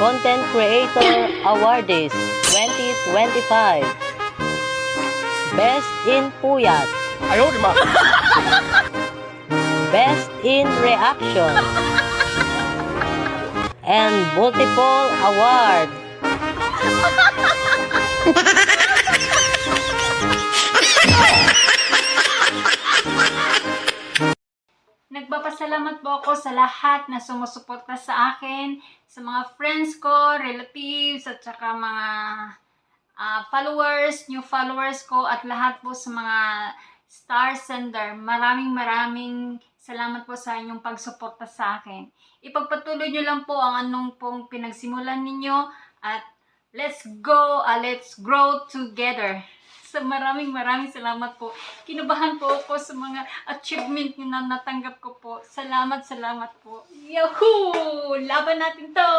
Content Creator Awardees 2025. Best in Puyat. Best in Reaction. And multiple award. Nagpapasalamat po ako sa lahat na sumusuporta sa akin, sa mga friends ko, relatives, at saka mga followers, new followers ko, at lahat po sa mga star sender. Maraming salamat po sa inyong pagsuporta sa akin. Ipagpatuloy nyo lang po ang anong pong pinagsimulan ninyo at let's grow together. So maraming salamat po. Kinabahan po ako sa mga achievement na natanggap ko po. Salamat po. Yahoo! Laban natin to!